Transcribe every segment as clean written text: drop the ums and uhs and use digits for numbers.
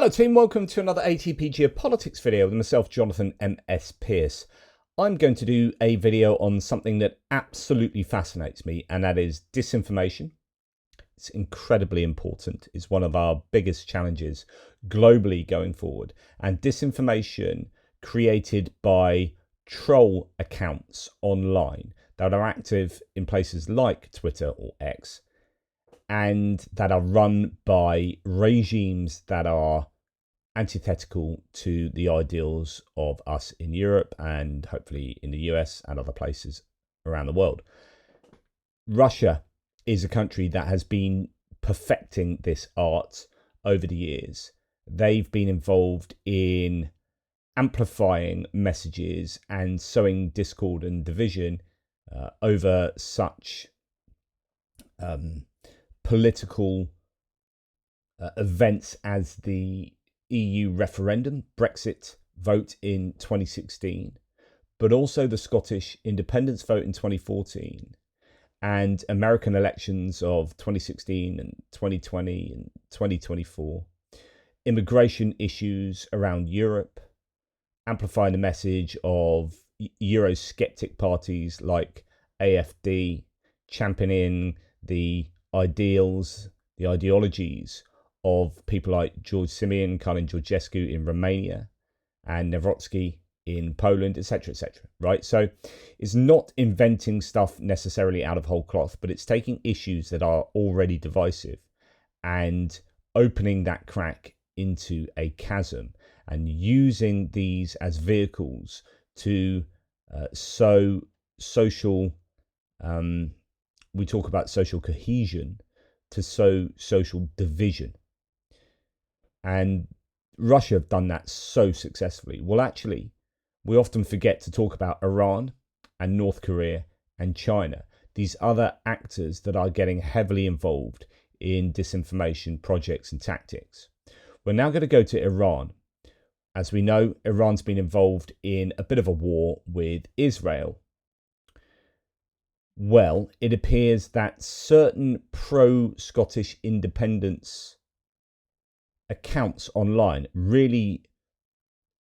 Hello team, welcome to another ATPGEO Geopolitics video with myself, Jonathan M.S. Pearce. I'm going to do a video on something that absolutely fascinates me, and that is disinformation. It's incredibly important. It's one of our biggest challenges globally going forward. And disinformation created by troll accounts online that are active in places like Twitter or X, and that are run by regimes that are antithetical to the ideals of us in Europe and hopefully in the US and other places around the world. Russia is a country that has been perfecting this art over the years. They've been involved in amplifying messages and sowing discord and division over such political events as the EU referendum, Brexit vote in 2016, but also the Scottish independence vote in 2014 and American elections of 2016 and 2020 and 2024, immigration issues around Europe, amplifying the message of Eurosceptic parties like AfD, championing the ideals, the ideologies of people like George Simeon, Karlin Georgescu in Romania, and Nawrocki in Poland, etc., etc. Right? So it's not inventing stuff necessarily out of whole cloth, but it's taking issues that are already divisive and opening that crack into a chasm and using these as vehicles to sow social we talk about social cohesion, to sow social division. And Russia have done that so successfully. Well, actually, we often forget to talk about Iran and North Korea and China, these other actors that are getting heavily involved in disinformation projects and tactics. We're now going to go to Iran. As we know, Iran's been involved in a bit of a war with Israel. Well, it appears that certain pro-Scottish independence accounts online, really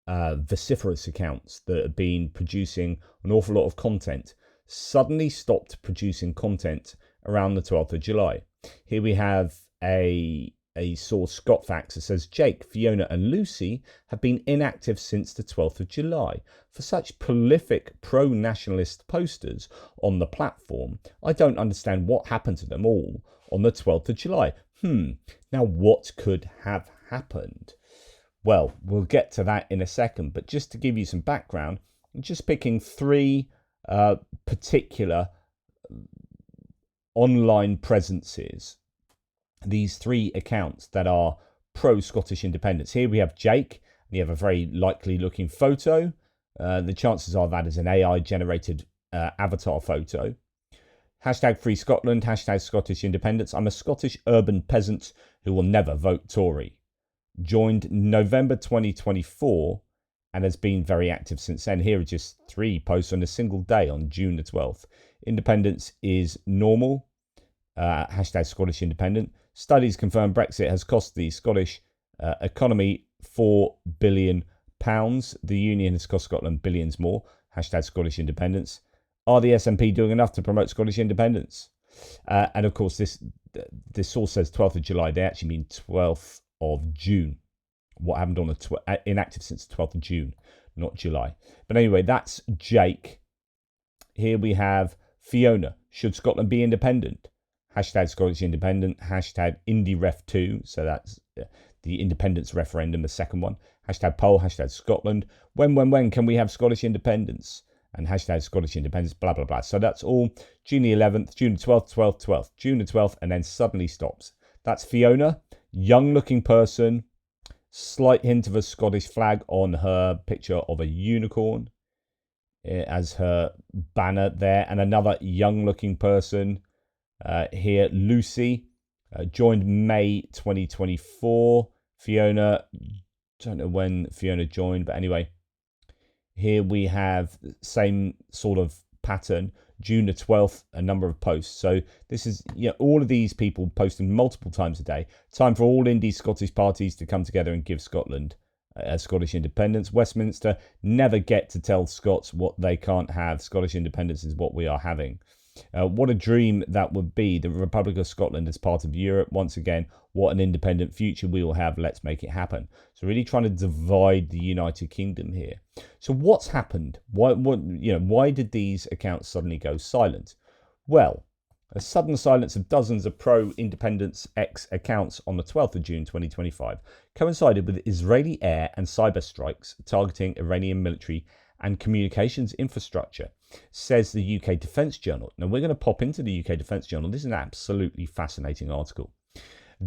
vociferous accounts that have been producing an awful lot of content, suddenly stopped producing content around the 12th of July. Here we have a source, ScotFacts, that says Jake, Fiona and Lucy have been inactive since the 12th of July. For such prolific pro-nationalist posters on the platform, I don't understand what happened to them all on the 12th of July. Now what could have happened? Well, we'll get to that in a second, but just to give you some background, I'm just picking three particular online presences, these three accounts that are pro-Scottish independence. Here we have Jake, and you have a very likely looking photo. The chances are that is an AI generated avatar photo. Hashtag Free Scotland, hashtag Scottish Independence. I'm a Scottish urban peasant who will never vote Tory. Joined November 2024 and has been very active since then. Here are just three posts on a single day on June the 12th. Independence is normal. Hashtag Scottish Independent. Studies confirm Brexit has cost the Scottish economy £4 billion. The Union has cost Scotland billions more. Hashtag Scottish Independence. Are the SNP doing enough to promote Scottish independence? And of course, this source says 12th of July. They actually mean 12th of June. What happened on the inactive since the 12th of June, not July. But anyway, that's Jake. Here we have Fiona. Should Scotland be independent? Hashtag Scottish Independent. Hashtag IndieRef2. So that's the independence referendum, the second one. Hashtag poll. Hashtag Scotland. When can we have Scottish independence? And hashtag Scottish Independence, blah, blah, blah. So that's all June the 11th, June the 12th, 12th, 12th, June the 12th, and then suddenly stops. That's Fiona, young-looking person, slight hint of a Scottish flag on her picture of a unicorn as her banner there, and another young-looking person here, Lucy, joined May 2024. Fiona, don't know when Fiona joined, but anyway. Here we have same sort of pattern. June the 12th, a number of posts. So this is, all of these people posting multiple times a day. Time for all indie Scottish parties to come together and give Scotland Scottish independence. Westminster never get to tell Scots what they can't have. Scottish independence is what we are having. What a dream that would be. The Republic of Scotland as part of Europe. Once again, what an independent future we will have. Let's make it happen. So really trying to divide the United Kingdom here. So what's happened? Why did these accounts suddenly go silent? Well, a sudden silence of dozens of pro-independence X accounts on the 12th of June 2025 coincided with Israeli air and cyber strikes targeting Iranian military and communications infrastructure, says the UK Defence Journal. Now, we're going to pop into the UK Defence Journal. This is an absolutely fascinating article.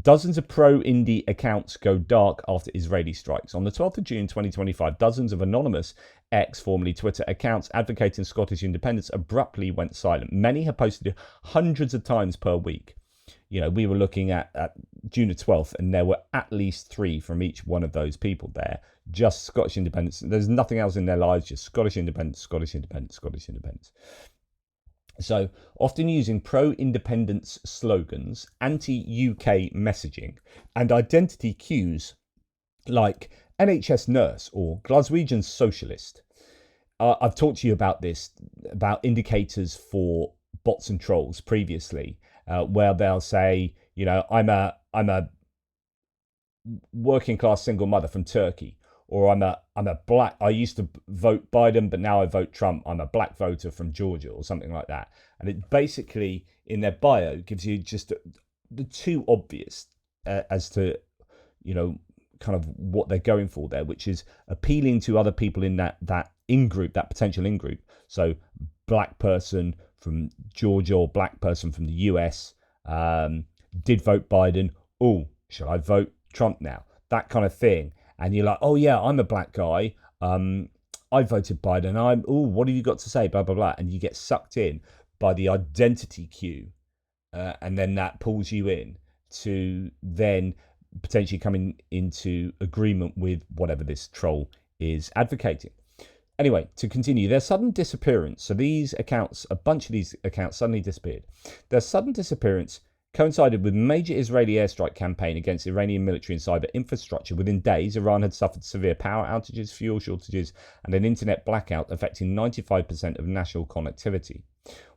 Dozens of pro-Indy accounts go dark after Israeli strikes. On the 12th of June 2025, dozens of anonymous X, formerly Twitter, accounts advocating Scottish independence abruptly went silent. Many have posted it hundreds of times per week. We were looking at June the 12th, and there were at least 3 from each one of those people there. Just Scottish independence. There's nothing else in their lives, just Scottish independence, Scottish independence, Scottish independence. So, often using pro-independence slogans, anti-UK messaging, and identity cues like NHS nurse or Glaswegian socialist. I've talked to you about this, about indicators for bots and trolls previously, where they'll say, I'm a working class single mother from Turkey, or I'm a black, I used to vote Biden, but now I vote Trump. I'm a black voter from Georgia, or something like that. And it basically, in their bio, gives you just the too obvious as to, kind of what they're going for there, which is appealing to other people in that in-group, that potential in-group. So black person from Georgia or black person from the US did vote Biden. Oh, should I vote Trump now? That kind of thing. And you're like, oh yeah, I'm a black guy. I voted Biden. What have you got to say? Blah, blah, blah. And you get sucked in by the identity cue. And then that pulls you in to then potentially coming into agreement with whatever this troll is advocating. Anyway, to continue, their sudden disappearance. So these accounts, a bunch of these accounts suddenly disappeared. Their sudden disappearance coincided with major Israeli airstrike campaign against Iranian military and cyber infrastructure. Within days, Iran had suffered severe power outages, fuel shortages, and an internet blackout affecting 95% of national connectivity.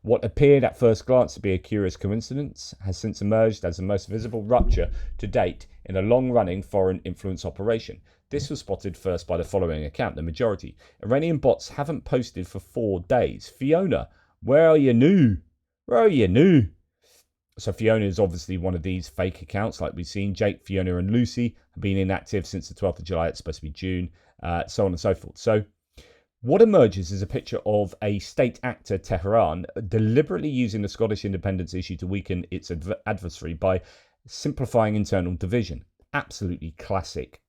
What appeared at first glance to be a curious coincidence has since emerged as the most visible rupture to date in a long-running foreign influence operation. This was spotted first by the following account, the majority. Iranian bots haven't posted for 4 days. Fiona, where are you new? Where are you new? So Fiona is obviously one of these fake accounts like we've seen. Jake, Fiona and Lucy have been inactive since the 12th of July. It's supposed to be June, so on and so forth. So what emerges is a picture of a state actor, Tehran, deliberately using the Scottish independence issue to weaken its adversary by simplifying internal division. Absolutely classic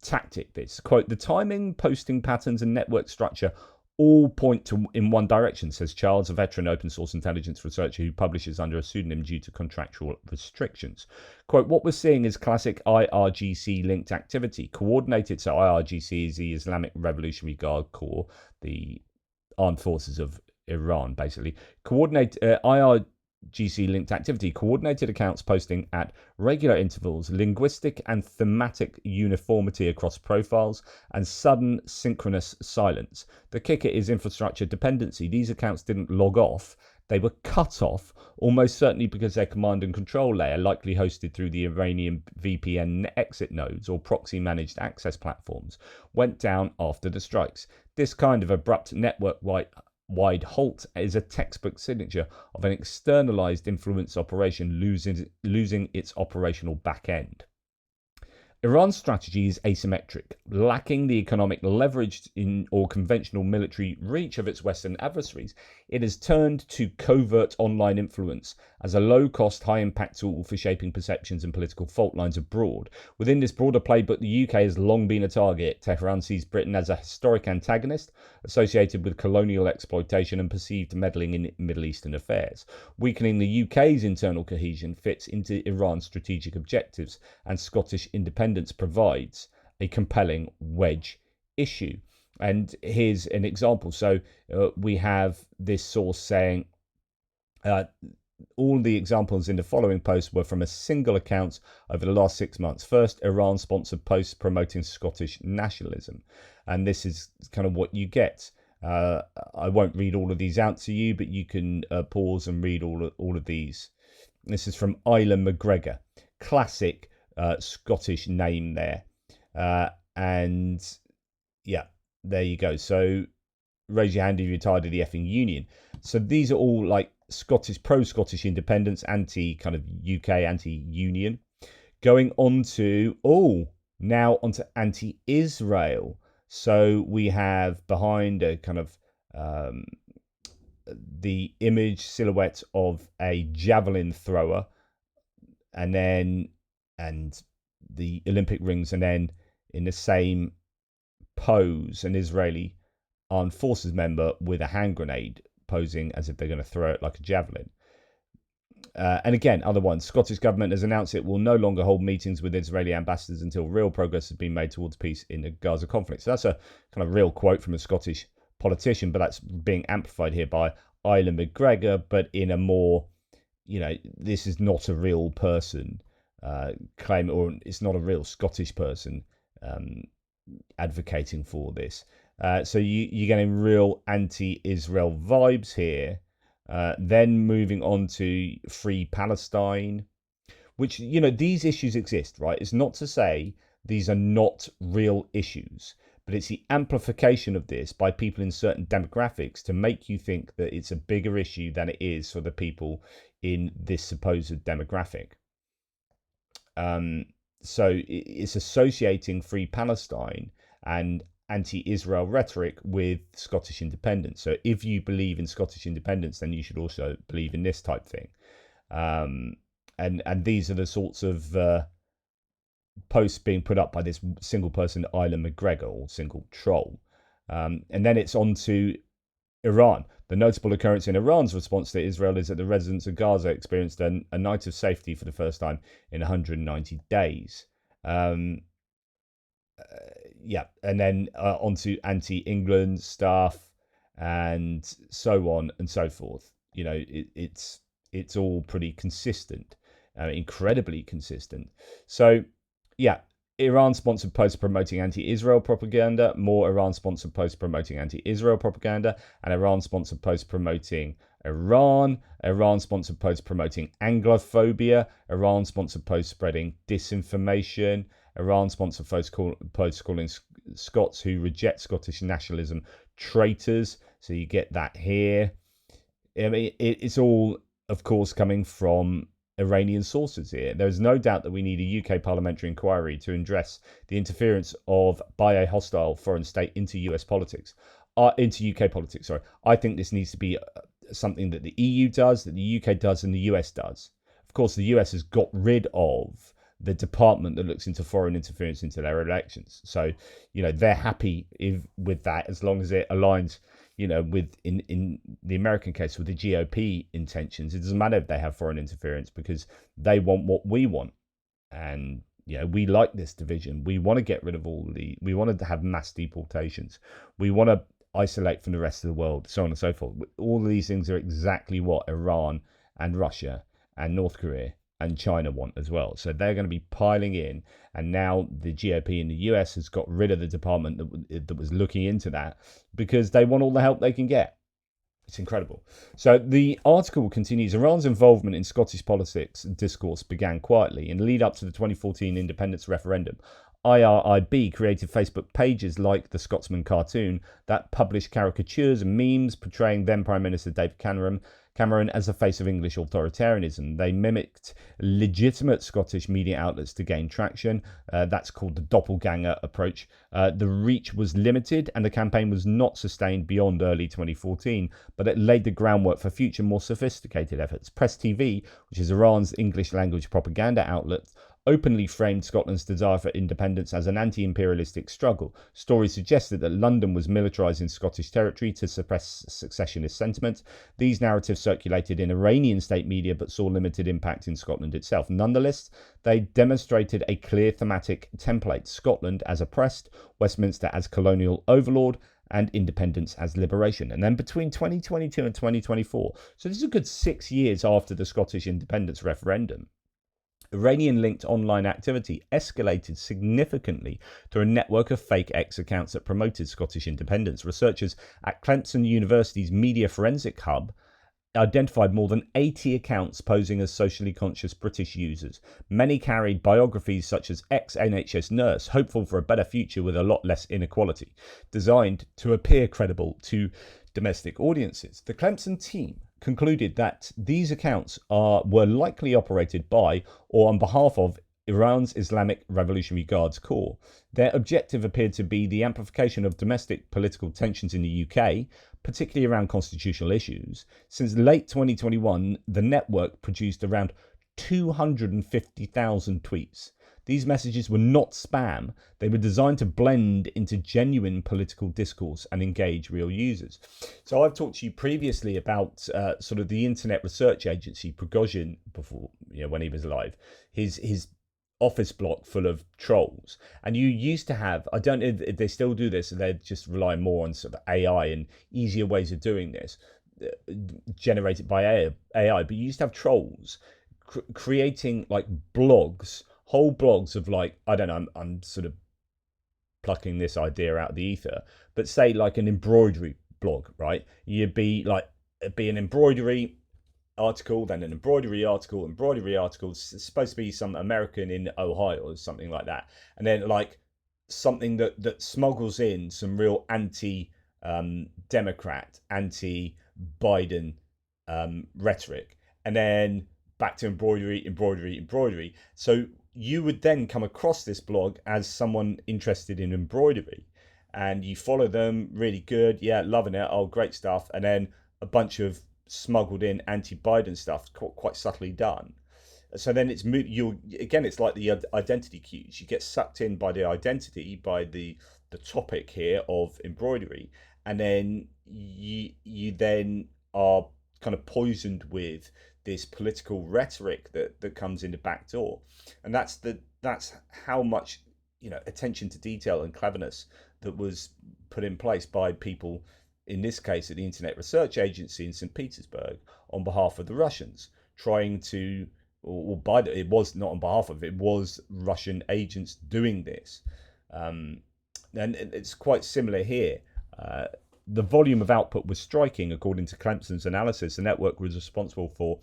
tactic, this. Quote, the timing, posting patterns and network structure all point to in one direction, says Charles, a veteran open source intelligence researcher who publishes under a pseudonym due to contractual restrictions. Quote, what we're seeing is classic IRGC linked activity, coordinated. So IRGC is the Islamic Revolutionary Guard Corps, the armed forces of Iran, basically. IRGC linked activity, coordinated accounts posting at regular intervals, linguistic and thematic uniformity across profiles, and sudden synchronous silence. The kicker is infrastructure dependency. These accounts didn't log off. They were cut off, almost certainly because their command and control layer, likely hosted through the Iranian VPN exit nodes or proxy managed access platforms, went down after the strikes. This kind of abrupt network-wide halt is a textbook signature of an externalized influence operation losing its operational back end. Iran's strategy is asymmetric, lacking the economic leverage or conventional military reach of its Western adversaries. It has turned to covert online influence as a low-cost, high-impact tool for shaping perceptions and political fault lines abroad. Within this broader playbook, the UK has long been a target. Tehran sees Britain as a historic antagonist associated with colonial exploitation and perceived meddling in Middle Eastern affairs. Weakening the UK's internal cohesion fits into Iran's strategic objectives, and Scottish independence provides a compelling wedge issue. And here's an example. So we have this source saying, all the examples in the following post were from a single account over the last 6 months. First, Iran-sponsored posts promoting Scottish nationalism. And this is kind of what you get. I won't read all of these out to you, but you can pause and read all of these. This is from Isla McGregor. Classic Scottish name there. And yeah, there you go. So raise your hand if you're tired of the effing union. So these are all like Scottish, pro-Scottish independence, anti kind of UK, anti-union. Going on to, now onto anti-Israel. So we have behind a kind of the image silhouette of a javelin thrower, and the Olympic rings, and then in the same pose, an Israeli armed forces member with a hand grenade posing as if they're going to throw it like a javelin. And again, other ones. Scottish government has announced it will no longer hold meetings with Israeli ambassadors until real progress has been made towards peace in the Gaza conflict. So that's a kind of real quote from a Scottish politician, but that's being amplified here by Isla McGregor, but in a more, this is not a real person claim, or it's not a real Scottish person advocating for this. So you're getting real anti-Israel vibes here. Then moving on to Free Palestine, which, these issues exist, right? It's not to say these are not real issues, but it's the amplification of this by people in certain demographics to make you think that it's a bigger issue than it is for the people in this supposed demographic. So it's associating Free Palestine and anti-Israel rhetoric with Scottish independence. So if you believe in Scottish independence, then you should also believe in this type thing. And these are the sorts of posts being put up by this single person, Isla McGregor, or single troll. And then it's on to Iran. The notable occurrence in Iran's response to Israel is that the residents of Gaza experienced a night of safety for the first time in 190 days. And then onto anti-England stuff and so on and so forth. It's all pretty consistent, incredibly consistent. So, Iran-sponsored posts promoting anti-Israel propaganda, more Iran-sponsored posts promoting anti-Israel propaganda, and Iran-sponsored posts promoting Iran, Iran-sponsored posts promoting Anglophobia, Iran-sponsored posts spreading disinformation, Iran-sponsored posts calling Scots who reject Scottish nationalism traitors. So you get that here. I mean, it's all, of course, coming from Iranian sources here. There's no doubt that we need a UK parliamentary inquiry to address the interference by a hostile foreign state into US politics, into UK politics. Sorry, I think this needs to be something that the EU does, that the UK does, and the US does. Of course, the US has got rid of the department that looks into foreign interference into their elections. So, they're happy with that as long as it aligns, with in the American case with the GOP intentions. It doesn't matter if they have foreign interference because they want what we want. And, we like this division. We want to get rid of we wanted to have mass deportations. We want to isolate from the rest of the world, so on and so forth. All of these things are exactly what Iran and Russia and North Korea and China want as well. So they're going to be piling in. And now the GOP in the US has got rid of the department that was looking into that because they want all the help they can get. It's incredible. So the article continues. Iran's involvement in Scottish politics discourse began quietly. In the lead up to the 2014 independence referendum, IRIB created Facebook pages like the Scotsman cartoon that published caricatures and memes portraying then Prime Minister David Cameron as the face of English authoritarianism. They mimicked legitimate Scottish media outlets to gain traction. That's called the doppelganger approach. The reach was limited and the campaign was not sustained beyond early 2014, but it laid the groundwork for future more sophisticated efforts. Press TV, which is Iran's English language propaganda outlet, openly framed Scotland's desire for independence as an anti-imperialistic struggle. Stories suggested that London was militarising Scottish territory to suppress secessionist sentiment. These narratives circulated in Iranian state media but saw limited impact in Scotland itself. Nonetheless, they demonstrated a clear thematic template: Scotland as oppressed, Westminster as colonial overlord, and independence as liberation. And then between 2022 and 2024, so this is a good 6 years after the Scottish independence referendum, Iranian-linked online activity escalated significantly through a network of fake X accounts that promoted Scottish independence. Researchers at Clemson University's Media Forensic Hub identified more than 80 accounts posing as socially conscious British users. Many carried biographies such as ex-NHS nurse, hopeful for a better future with a lot less inequality, designed to appear credible to domestic audiences. The Clemson team concluded that these accounts were likely operated by or on behalf of Iran's Islamic Revolutionary Guards Corps. Their objective appeared to be the amplification of domestic political tensions in the UK, particularly around constitutional issues. Since late 2021, the network produced around 250,000 tweets. These messages were not spam. They were designed to blend into genuine political discourse and engage real users. So I've talked to you previously about sort of the internet research agency Prigozhin, before, when he was alive. His office block full of trolls, and you used to have, I don't know if they still do this, and they're just relying more on sort of AI and easier ways of doing this, generated by AI, but you used to have trolls creating like blogs, whole blogs of like, I don't know, I'm sort of plucking this idea out of the ether, but say like an embroidery blog, right? You'd be like, it'd be an embroidery article, then an embroidery article. It's supposed to be some American in Ohio or something like that, and then like something that smuggles in some real anti-Democrat, anti-Biden rhetoric, and then back to embroidery. So you would then come across this blog as someone interested in embroidery, and you follow them, really good, yeah, loving it, oh, great stuff, and then a bunch of smuggled in anti-Biden stuff, quite subtly done. So then it's it's like the identity cues. You get sucked in by the identity, by the topic here of embroidery, and then you then are kind of poisoned with this political rhetoric that comes in the back door. And that's how much attention to detail and cleverness that was put in place by people, in this case at the Internet Research Agency in St. Petersburg, on behalf of the Russians, trying to, it was not on behalf of, it was Russian agents doing this. And it's quite similar here. The volume of output was striking. According to Clemson's analysis, the network was responsible for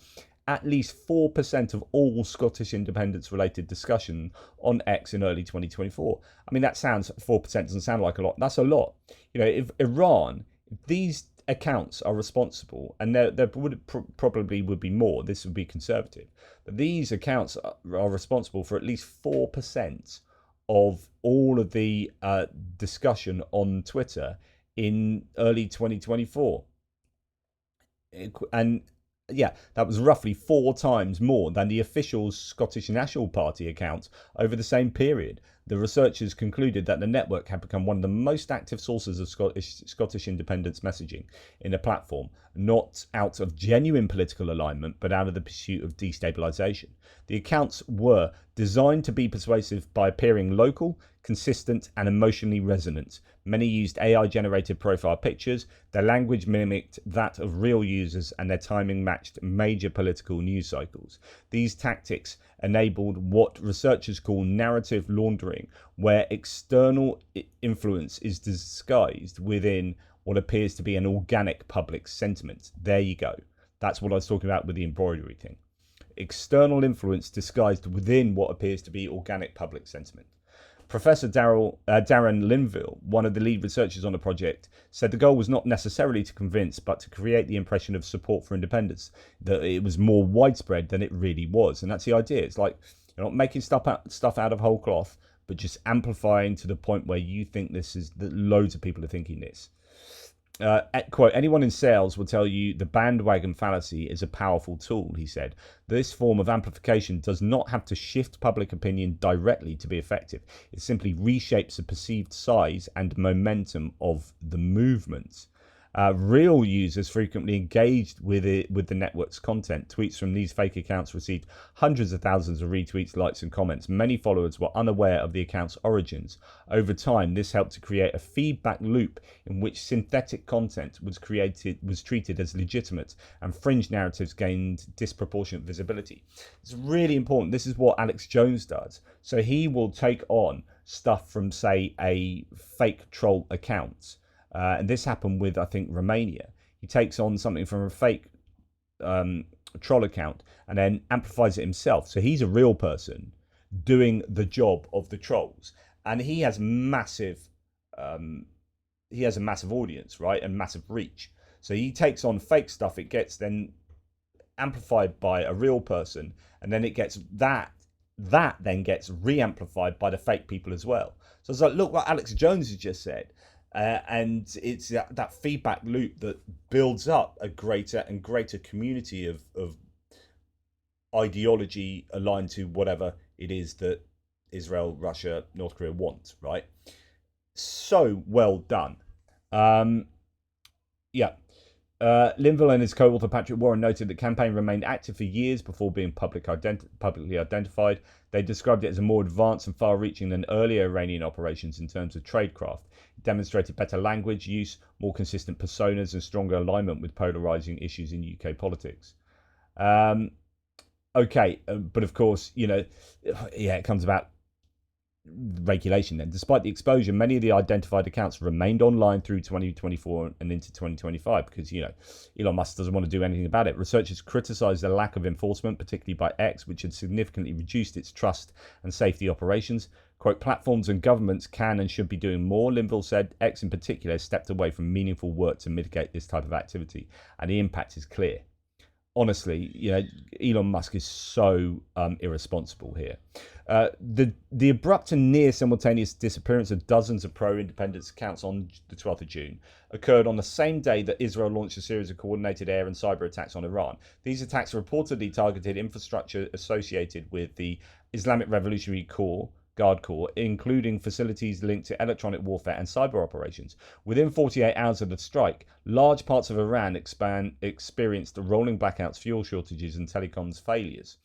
at least 4% of all Scottish independence-related discussion on X in early 2024. I mean, that sounds, 4% doesn't sound like a lot. That's a lot. If Iran, these accounts are responsible, and there probably would be more, this would be conservative, but these accounts are responsible for at least 4% of all of the discussion on Twitter in early 2024. And yeah, that was roughly 4 times more than the official Scottish National Party account over the same period. The researchers concluded that the network had become one of the most active sources of Scottish independence messaging in the platform, not out of genuine political alignment, but out of the pursuit of destabilisation. The accounts were designed to be persuasive by appearing local, consistent, and emotionally resonant. Many used AI-generated profile pictures. Their language mimicked that of real users, and their timing matched major political news cycles. These tactics enabled what researchers call narrative laundering, where external influence is disguised within what appears to be an organic public sentiment. There you go. That's what I was talking about with the embroidery thing. External influence disguised within what appears to be organic public sentiment. Professor Darren Linville, one of the lead researchers on the project, said the goal was not necessarily to convince, but to create the impression of support for independence, that it was more widespread than it really was. And that's the idea. It's like, you're not making stuff out of whole cloth, but just amplifying to the point where you think this is, that loads of people are thinking this. Quote, anyone in sales will tell you the bandwagon fallacy is a powerful tool, he said. This form of amplification does not have to shift public opinion directly to be effective. It simply reshapes the perceived size and momentum of the movement. Real users frequently engaged with the network's content. Tweets from these fake accounts received hundreds of thousands of retweets, likes, and comments. Many followers were unaware of the account's origins. Over time, this helped to create a feedback loop in which synthetic content was treated as legitimate, and fringe narratives gained disproportionate visibility. It's really important. This is what Alex Jones does. So he will take on stuff from, say, a fake troll account. And this happened with, I think, Romania. He takes on something from a fake troll account and then amplifies it himself. So he's a real person doing the job of the trolls, and he has a massive audience, right, and massive reach. So he takes on fake stuff. It gets then amplified by a real person, and then it gets that then gets re-amplified by the fake people as well. So it's like, look what Alex Jones has just said. And it's that feedback loop that builds up a greater and greater community of ideology aligned to whatever it is that Israel, Russia, North Korea want, right? So well done. Linville and his co-author Patrick Warren noted the campaign remained active for years before being publicly identified. They described it as a more advanced and far-reaching than earlier Iranian operations in terms of tradecraft. It demonstrated better language use, more consistent personas, and stronger alignment with polarizing issues in UK politics. But of course, it comes about regulation then. Despite the exposure, many of the identified accounts remained online through 2024 and into 2025 because, Elon Musk doesn't want to do anything about it. Researchers criticized the lack of enforcement, particularly by X, which had significantly reduced its trust and safety operations. Quote, platforms and governments can and should be doing more, Linville said. X in particular has stepped away from meaningful work to mitigate this type of activity, and the impact is clear. Honestly, Elon Musk is so irresponsible here. The abrupt and near simultaneous disappearance of dozens of pro-independence accounts on the 12th of June occurred on the same day that Israel launched a series of coordinated air and cyber attacks on Iran. These attacks reportedly targeted infrastructure associated with the Islamic Revolutionary Guard Corps, including facilities linked to electronic warfare and cyber operations. Within 48 hours of the strike, large parts of Iran experienced rolling blackouts, fuel shortages, and telecoms failures.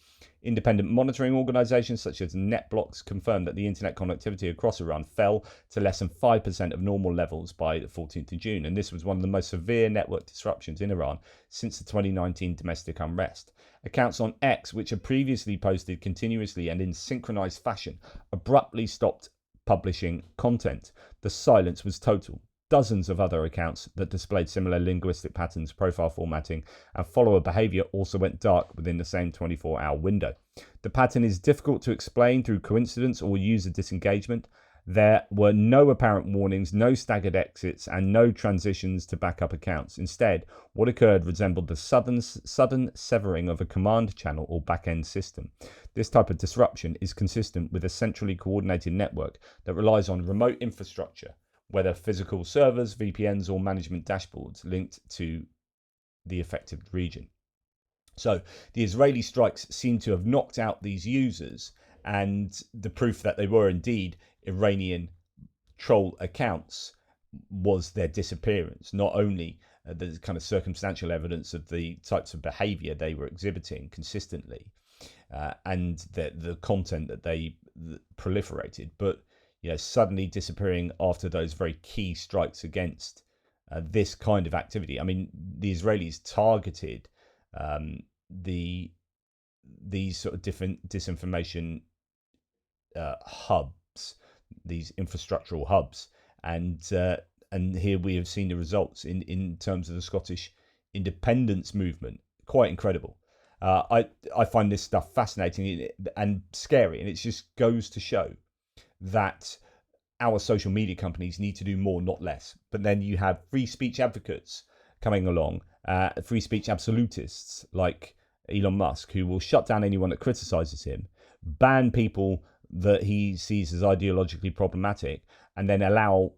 Independent monitoring organisations such as NetBlocks confirmed that the internet connectivity across Iran fell to less than 5% of normal levels by the 14th of June, and this was one of the most severe network disruptions in Iran since the 2019 domestic unrest. Accounts on X, which had previously posted continuously and in synchronized fashion, abruptly stopped publishing content. The silence was total. Dozens of other accounts that displayed similar linguistic patterns, profile formatting, and follower behavior also went dark within the same 24-hour window. The pattern is difficult to explain through coincidence or user disengagement. There were no apparent warnings, no staggered exits, and no transitions to backup accounts. Instead, what occurred resembled the sudden severing of a command channel or back-end system. This type of disruption is consistent with a centrally coordinated network that relies on remote infrastructure, whether physical servers, VPNs, or management dashboards linked to the affected region. So the Israeli strikes seem to have knocked out these users, and the proof that they were indeed Iranian troll accounts was their disappearance. Not only the kind of circumstantial evidence of the types of behavior they were exhibiting consistently and the content that they proliferated, but suddenly disappearing after those very key strikes against this kind of activity. I mean, the Israelis targeted these sort of different disinformation hubs, these infrastructural hubs, and here we have seen the results in terms of the Scottish independence movement. Quite incredible. I find this stuff fascinating and scary, and it just goes to show that our social media companies need to do more, not less. But then you have free speech advocates coming along, free speech absolutists like Elon Musk, who will shut down anyone that criticizes him, ban people that he sees as ideologically problematic, and then allow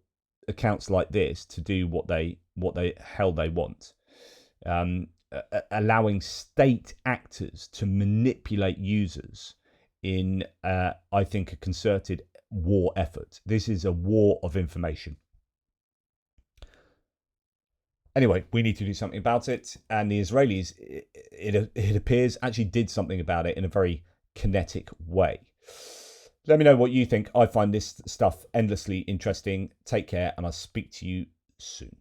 accounts like this to do what they what the hell they want. Allowing state actors to manipulate users in, I think, a concerted war effort. This is a war of information. Anyway, we need to do something about it. And the Israelis, it appears, actually did something about it in a very kinetic way. Let me know what you think. I find this stuff endlessly interesting. Take care, and I'll speak to you soon.